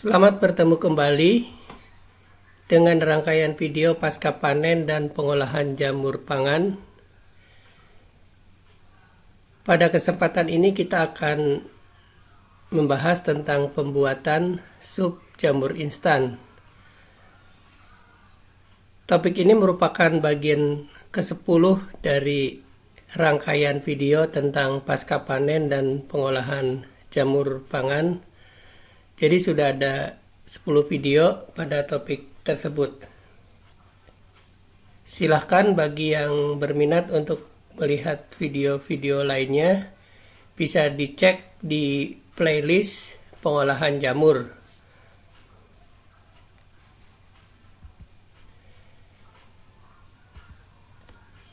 Selamat bertemu kembali dengan rangkaian video pasca panen dan pengolahan jamur pangan. Pada kesempatan ini kita akan membahas tentang pembuatan sup jamur instan. Topik ini merupakan bagian ke-10 dari rangkaian video tentang pasca panen dan pengolahan jamur pangan. Jadi sudah ada 10 video pada topik tersebut. Silahkan bagi yang berminat untuk melihat video-video lainnya, bisa dicek di playlist pengolahan jamur.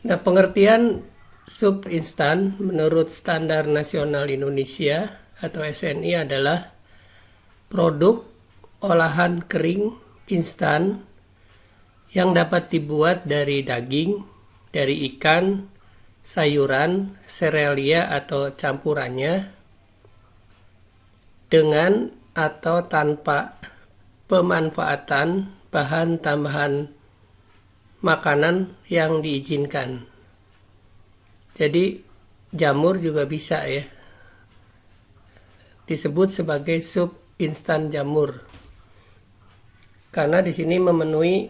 Nah, pengertian sup instan menurut Standar Nasional Indonesia atau SNI adalah produk olahan kering instan yang dapat dibuat dari daging, dari ikan, sayuran, serealia atau campurannya, dengan atau tanpa pemanfaatan bahan tambahan makanan yang diizinkan. Jadi jamur juga bisa ya disebut sebagai sup instan jamur, karena di sini memenuhi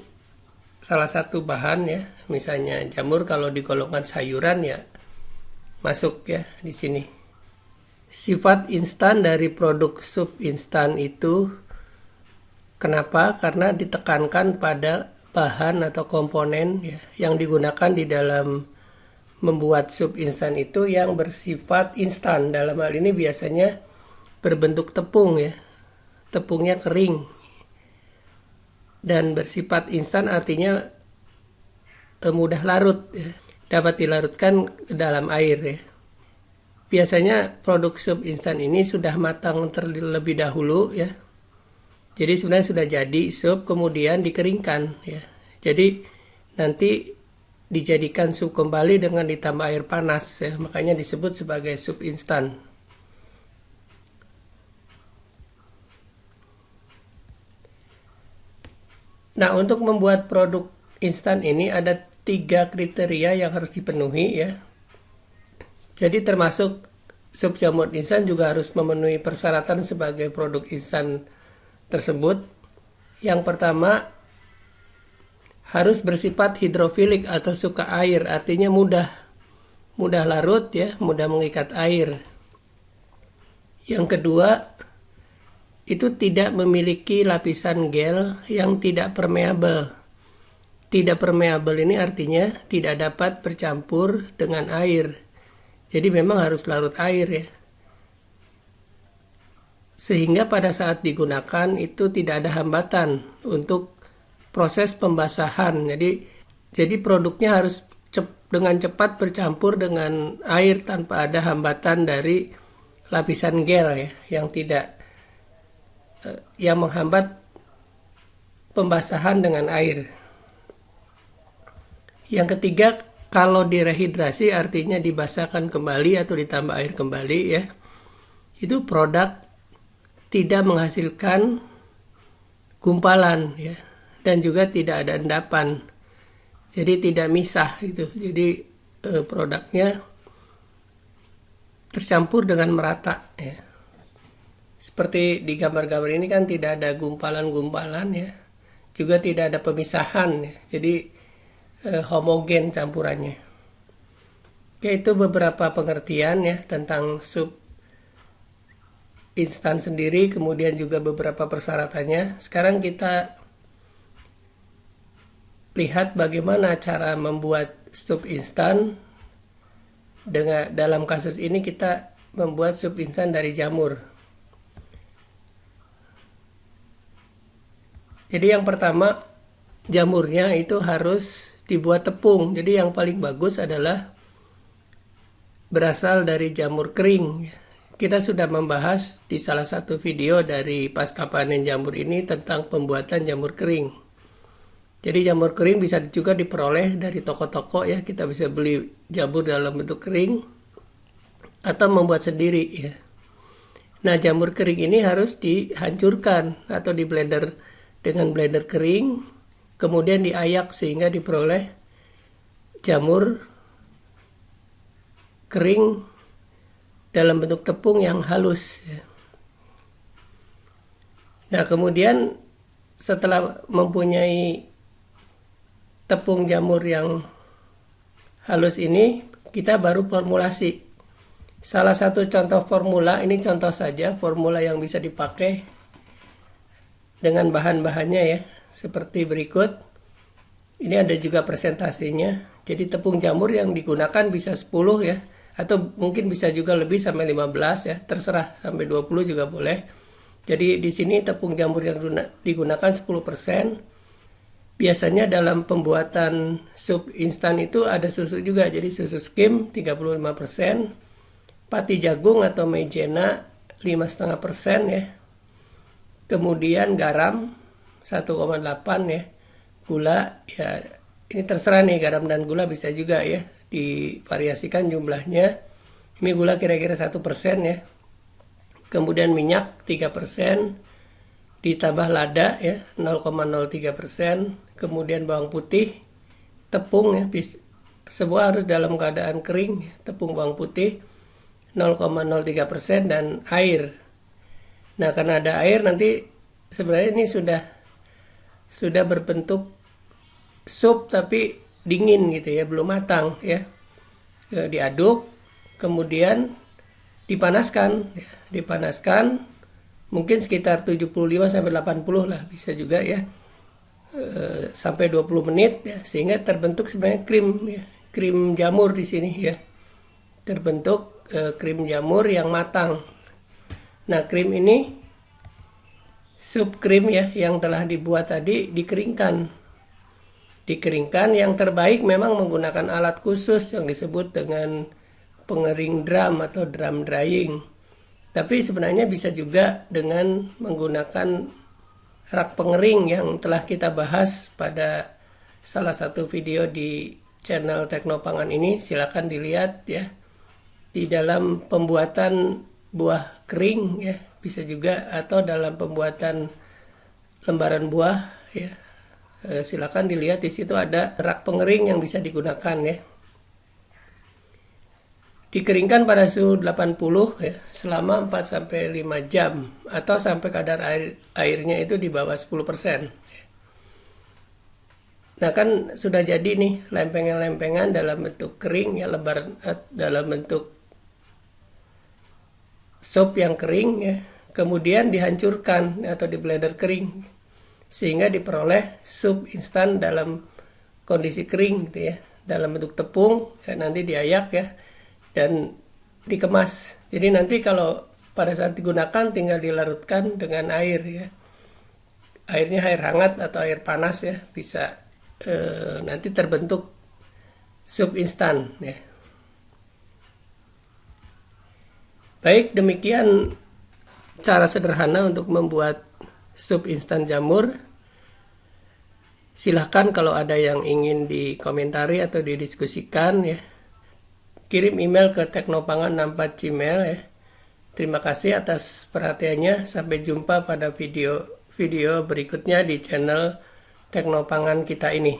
salah satu bahan ya, misalnya jamur kalau digolongkan sayuran ya masuk ya di sini. Sifat instan dari produk sup instan itu kenapa? Karena ditekankan pada bahan atau komponen ya, yang digunakan di dalam membuat sup instan itu yang bersifat instan. Dalam hal ini biasanya berbentuk tepung ya. Tepungnya kering dan bersifat instan, artinya mudah larut ya. Dapat dilarutkan ke dalam air ya. Biasanya produk sup instan ini sudah matang terlebih dahulu ya. Jadi sebenarnya sudah jadi sup, kemudian dikeringkan ya. Jadi nanti dijadikan sup kembali dengan ditambah air panas ya. Makanya disebut sebagai sup instan. Nah, untuk membuat produk instan ini ada 3 kriteria yang harus dipenuhi ya. Jadi termasuk sup jamur instan juga harus memenuhi persyaratan sebagai produk instan tersebut. Yang pertama, harus bersifat hidrofilik atau suka air, artinya mudah larut ya, mudah mengikat air. Yang kedua, itu tidak memiliki lapisan gel yang tidak permeabel. Tidak permeabel ini artinya tidak dapat bercampur dengan air. Jadi memang harus larut air ya. Sehingga pada saat digunakan itu tidak ada hambatan untuk proses pembasahan. Jadi produknya harus dengan cepat bercampur dengan air tanpa ada hambatan dari lapisan gel ya, yang menghambat pembasahan dengan air. Yang ketiga, kalau direhidrasi artinya dibasahkan kembali atau ditambah air kembali ya, itu produk tidak menghasilkan gumpalan ya, dan juga tidak ada endapan. Jadi tidak misah gitu. Jadi produknya tercampur dengan merata ya. Seperti di gambar-gambar ini kan tidak ada gumpalan-gumpalan ya. Juga tidak ada pemisahan ya. Jadi homogen campurannya. Oke, itu beberapa pengertian ya tentang sup instan sendiri, kemudian juga beberapa persyaratannya. Sekarang kita lihat bagaimana cara membuat sup instan. Dalam kasus ini kita membuat sup instan dari jamur. Jadi yang pertama, jamurnya itu harus dibuat tepung. Jadi yang paling bagus adalah berasal dari jamur kering. Kita sudah membahas di salah satu video dari pasca panen jamur ini tentang pembuatan jamur kering. Jadi jamur kering bisa juga diperoleh dari toko-toko ya. Kita bisa beli jamur dalam bentuk kering atau membuat sendiri ya. Nah, jamur kering ini harus dihancurkan atau di blender dengan blender kering, kemudian diayak sehingga diperoleh jamur kering dalam bentuk tepung yang halus. Nah, kemudian setelah mempunyai tepung jamur yang halus ini, kita baru formulasi. Salah satu contoh formula, ini contoh saja formula yang bisa dipakai dengan bahan-bahannya ya, seperti berikut. Ini ada juga presentasinya. Jadi tepung jamur yang digunakan bisa 10 ya, atau mungkin bisa juga lebih sampai 15 ya, terserah, sampai 20 juga boleh. Jadi di sini tepung jamur yang digunakan 10%. Biasanya dalam pembuatan sup instan itu ada susu juga, jadi susu skim 35%, pati jagung atau maizena 5,5% ya. Kemudian garam 1,8 ya. Gula ya, ini terserah nih, garam dan gula bisa juga ya divariasikan jumlahnya. Ini gula kira-kira 1% ya. Kemudian minyak 3%, ditambah lada ya 0,03%, kemudian bawang putih, tepung ya, semua harus dalam keadaan kering, tepung bawang putih 0,03% dan air. Nah, karena ada air nanti sebenarnya ini sudah berbentuk sup tapi dingin gitu ya, belum matang ya. Diaduk, kemudian dipanaskan ya. Dipanaskan mungkin sekitar 75 sampai 80 lah, bisa juga ya. Sampai 20 menit ya, sehingga terbentuk sebenarnya krim ya. Krim jamur di sini ya. Terbentuk krim jamur yang matang. Nah, krim ini sup krim ya yang telah dibuat tadi dikeringkan. Dikeringkan, yang terbaik memang menggunakan alat khusus yang disebut dengan pengering drum atau drum drying. Tapi sebenarnya bisa juga dengan menggunakan rak pengering yang telah kita bahas pada salah satu video di channel Teknopangan ini. Silakan dilihat ya. Di dalam pembuatan buah kering ya, bisa juga, atau dalam pembuatan lembaran buah ya. Silakan dilihat, di situ ada rak pengering yang bisa digunakan ya. Dikeringkan pada suhu 80 ya, selama 4 sampai 5 jam atau sampai kadar airnya itu di bawah 10%. Nah, kan sudah jadi nih lempengan-lempengan dalam bentuk kering ya, lebar dalam bentuk sup yang kering ya. Kemudian dihancurkan atau di blender kering sehingga diperoleh sup instan dalam kondisi kering gitu ya, dalam bentuk tepung ya, nanti diayak ya dan dikemas. Jadi nanti kalau pada saat digunakan tinggal dilarutkan dengan air ya. Airnya air hangat atau air panas ya, bisa nanti terbentuk sup instan ya. Baik, demikian cara sederhana untuk membuat sup instan jamur. Silahkan kalau ada yang ingin dikomentari atau didiskusikan ya. Kirim email ke teknopangan64@gmail ya. Terima kasih atas perhatiannya. Sampai jumpa pada video berikutnya di channel Teknopangan kita ini.